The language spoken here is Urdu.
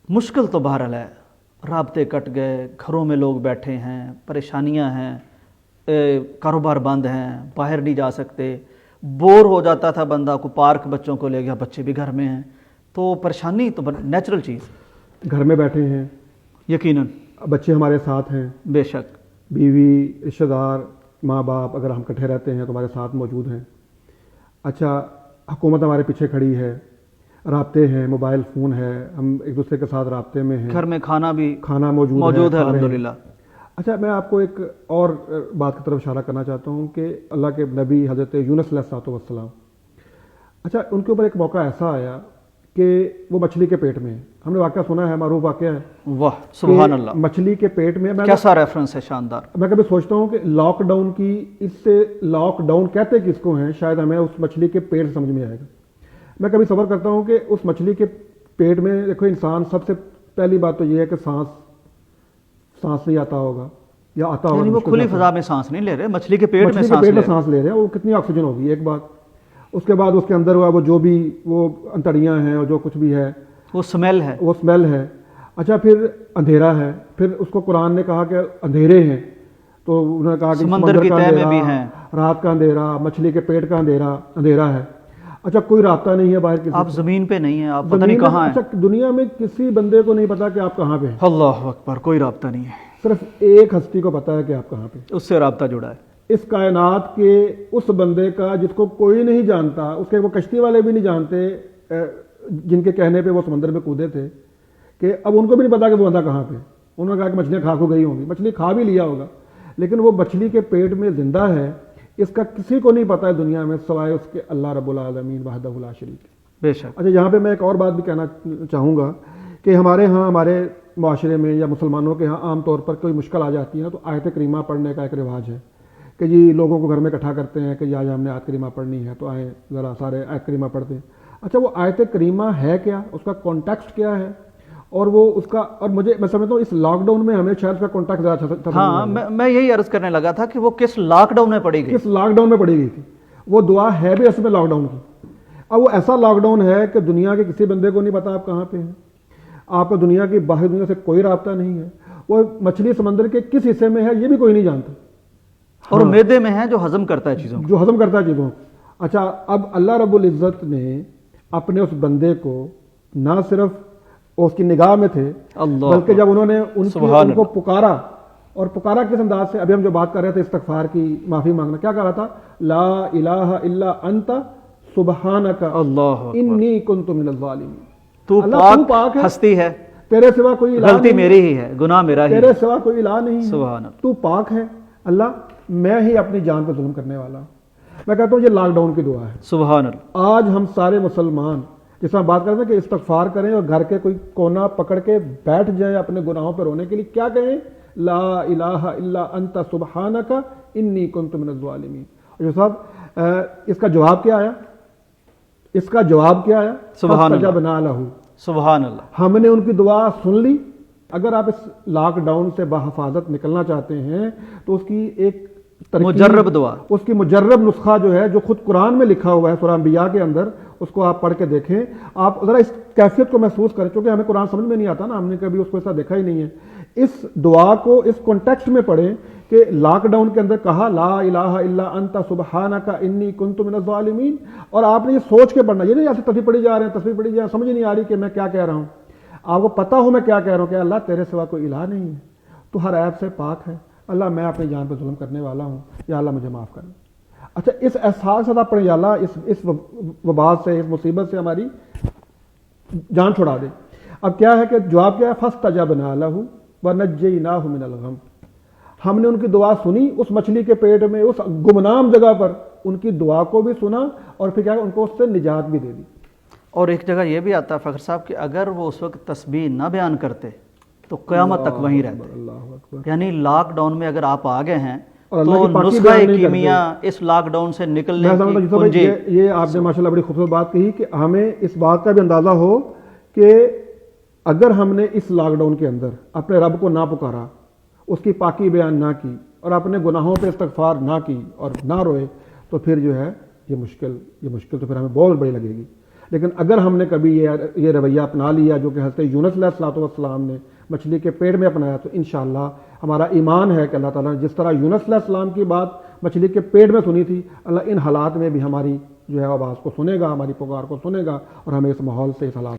مشکل تو بہرحال ہے، رابطے کٹ گئے، گھروں میں لوگ بیٹھے ہیں، پریشانیاں ہیں، کاروبار بند ہیں، باہر نہیں جا سکتے، بور ہو جاتا تھا بندہ، کو پارک بچوں کو لے گیا، بچے بھی گھر میں ہیں، تو پریشانی تو نیچرل چیز، گھر میں بیٹھے ہیں، یقیناً بچے ہمارے ساتھ ہیں، بے شک، بیوی، رشتہ دار، ماں باپ اگر ہم کٹھے رہتے ہیں تو ہمارے ساتھ موجود ہیں. اچھا، حکومت ہمارے پیچھے کھڑی ہے، رابطے ہیں، موبائل فون ہے، ہم ایک دوسرے کے ساتھ رابطے میں ہیں، گھر میں کھانا بھی کھانا موجود ہے، ہے کھا رہے ہیں. الحمدللہ. اچھا، میں آپ کو ایک اور بات کی طرف اشارہ کرنا چاہتا ہوں کہ اللہ کے نبی حضرت یونس علیہ الصلوۃ والسلام، اچھا ان کے اوپر ایک موقع ایسا آیا کہ وہ مچھلی کے پیٹ میں ہیں. ہم نے واقعہ سنا ہے، معروف واقعہ ہے. واہ سبحان اللہ، مچھلی کے پیٹ میں، کیسا ریفرنس ہے شاندار. میں کبھی سوچتا ہوں کہ لاک ڈاؤن کی، اس سے لاک ڈاؤن کہتے کس کو ہیں، شاید ہمیں اس مچھلی کے پیٹ سمجھ میں آئے گا. میں کبھی صبر کرتا ہوں کہ اس مچھلی کے پیٹ میں دیکھو، انسان سب سے پہلی بات تو یہ ہے کہ سانس نہیں آتا ہوگا یا آتا ہوگا، یعنی وہ کھلی فضا میں سانس نہیں لے رہے، مچھلی کے پیٹ میں سانس لے رہے ہیں. وہ کتنی آکسیجن ہوگی ایک بات. اس کے بعد اس کے اندر ہوا وہ جو بھی وہ انتڑیاں ہیں اور جو کچھ بھی ہے، وہ سمیل ہے. اچھا، پھر اندھیرا ہے. پھر اس کو قرآن نے کہا کہ اندھیرے ہیں، تو انہوں نے کہا کہ سمندر کی تہہ میں بھی ہیں، رات کا اندھیرا، مچھلی کے پیٹ کا اندھیرا ہے. اچھا، کوئی رابطہ نہیں ہے باہر، آپ زمین پہ نہیں ہیں، آپ پتہ نہیں کہاں ہیں. اچھا، دنیا میں کسی بندے کو نہیں پتا کہ آپ کہاں پہ ہیں. اللہ اکبر، کوئی رابطہ نہیں ہے. صرف ایک ہستی کو پتا ہے کہ آپ کہاں پہ، اس سے رابطہ جڑا ہے. اس کائنات کے اس بندے کا جس کو کوئی نہیں جانتا، اس کے وہ کشتی والے بھی نہیں جانتے، جن کے کہنے پہ وہ سمندر میں کودے تھے، کہ اب ان کو بھی نہیں پتا کہ وہ بندہ کہاں پہ. انہوں نے کہا کہ مچھلیاں کھا کو گئی ہوں گی، مچھلی کھا بھی لیا ہوگا، لیکن وہ مچھلی کے پیٹ میں زندہ ہے، اس کا کسی کو نہیں پتا ہے دنیا میں سوائے اس کے اللہ رب العالمین وحدہ لا شریک. بے شک. اچھا، یہاں پہ میں ایک اور بات بھی کہنا چاہوں گا کہ ہمارے معاشرے میں یا مسلمانوں کے ہاں عام طور پر کوئی مشکل آ جاتی ہے تو آیت کریمہ پڑھنے کا ایک رواج ہے کہ جی لوگوں کو گھر میں اکٹھا کرتے ہیں کہ آج ہم نے آیت کریمہ پڑھنی ہے تو آئیں ذرا سارے آیت کریمہ پڑھتے ہیں. اچھا، وہ آیت کریمہ ہے کیا، اس کا کانٹیکسٹ کیا ہے، اور وہ اس کا، اور میں سمجھتا ہوں اس لاک ڈاؤن میں ہمیں شاید اس کا کانٹیکٹ زیادہ اچھا. ہاں، میں یہی عرض کرنے لگا تھا کہ وہ کس لاک ڈاؤن میں پڑی گئی، کس لاک ڈاؤن میں پڑی گئی تھی. وہ دعا ہے بھی اصل میں لاک ڈاؤن کی. اب وہ ایسا لاک ڈاؤن ہے کہ دنیا کے کسی بندے کو نہیں پتا آپ کہاں پہ ہیں، آپ کو دنیا کی باہر دنیا سے کوئی رابطہ نہیں ہے. وہ مچھلی سمندر کے کس حصے میں ہے یہ بھی کوئی نہیں جانتا، اور معدے میں ہے جو ہضم کرتا ہے چیزوں. اچھا، اب اللہ رب العزت نے اپنے اس بندے کو نہ صرف اس کی نگاہ میں تھے، بلکہ جب انہوں نے ان کو پکارا، اور پکارا کس انداز سے، ابھی ہم جو بات کر رہے تھے استغفار کی، معافی مانگنا، کیا کہہ رہا تھا، لا الہ الا انت سبحانک انی کنت من الظالمین. تو پاک ہستی ہے، تیرے سوا کوئی الہ غلطی میری ہی ہے، گناہ میرا ہی ہے، تیرے سوا کوئی الہ نہیں ہے، سبحان اللہ، تو پاک ہے اللہ، میں ہی اپنی جان پہ ظلم کرنے والا ہوں. میں کہتا ہوں یہ لاک ڈاؤن کی دعا ہے. سبحان اللہ. آج ہم سارے مسلمان جس میں بات کرتے ہیں کہ استغفار کریں اور گھر کے کوئی کونا پکڑ کے بیٹھ جائیں اپنے گناہوں پہ رونے کے لیے، کیا کہیں، لا الہ الا انت سبحانک انی کنت من الظالمین. جو صاحب اس کا جواب کیا آیا، سبحان اللہ، فاستجبنا لہ. سبحان اللہ. ہم نے ان کی دعا سن لی. اگر آپ اس لاک ڈاؤن سے بحفاظت نکلنا چاہتے ہیں تو اس کی ایک مجرب دعا، اس کی مجرب نسخہ جو ہے، جو خود قرآن میں لکھا ہوا ہے سورہ انبیاء کے اندر، اس کو آپ پڑھ کے دیکھیں. آپ ذرا اس کیفیت کو محسوس کریں، کیونکہ ہمیں قرآن سمجھ میں نہیں آتا نا، ہم نے کبھی اس کو ایسا دیکھا ہی نہیں ہے. اس دعا کو اس کانٹیکسٹ میں پڑھیں کہ لاک ڈاؤن کے اندر کہا لا الہ الا انت سبحانک انی کنت من الظالمین، اور آپ نے یہ سوچ کے پڑھنا، یہ نہیں ایسے تصویر پڑھی جا رہے ہیں، سمجھ نہیں آ رہی کہ میں کیا کہہ رہا ہوں. آپ کو پتا ہو میں کیا کہہ رہا ہوں کہ اللہ تیرے سوا کوئی الہ نہیں ہے، تو ہر عیب سے پاک ہے، اللہ میں اپنی جان پہ ظلم کرنے والا ہوں، یا اللہ مجھے معاف کرنا. اچھا، اس احساس سے آپ پڑھیں، یا اللہ اس وبا سے، اس مصیبت سے ہماری جان چھڑا دے. اب کیا ہے کہ جواب کیا ہے، فاستجبنا لہ ونجیناہ من الغم. ہم نے ان کی دعا سنی، اس مچھلی کے پیٹ میں، اس گمنام جگہ پر ان کی دعا کو بھی سنا، اور پھر کیا ان کو اس سے نجات بھی دے دی. اور ایک جگہ یہ بھی آتا ہے فخر صاحب کہ اگر وہ اس وقت تسبیح نہ بیان کرتے تو قیامت تک وہیں رہتے. یعنی لاک ڈاؤن میں اگر آپ آ گئے ہیں تو نسخہ کیمیا اس لاک ڈاؤن سے نکلنے کی کنجی. یہ آپ نے ماشاءاللہ بڑی خوبصورت بات کہی کہ ہمیں اس بات کا بھی اندازہ ہو کہ اگر ہم نے اس لاک ڈاؤن کے اندر اپنے رب کو نہ پکارا، اس کی پاکی بیان نہ کی، اور اپنے گناہوں پہ استغفار نہ کی اور نہ روئے، تو پھر جو ہے یہ مشکل تو پھر ہمیں بہت بڑی لگے گی. لیکن اگر ہم نے کبھی یہ رویہ اپنا لیا جو کہ حضرت یونس علیہ السلام نے مچھلی کے پیٹ میں اپنایا، تو انشاءاللہ ہمارا ایمان ہے کہ اللہ تعالیٰ نے جس طرح یونس علیہ السلام کی بات مچھلی کے پیٹ میں سنی تھی، اللہ ان حالات میں بھی ہماری جو ہے آواز کو سنے گا، ہماری پکار کو سنے گا، اور ہمیں اس ماحول سے، اس حالات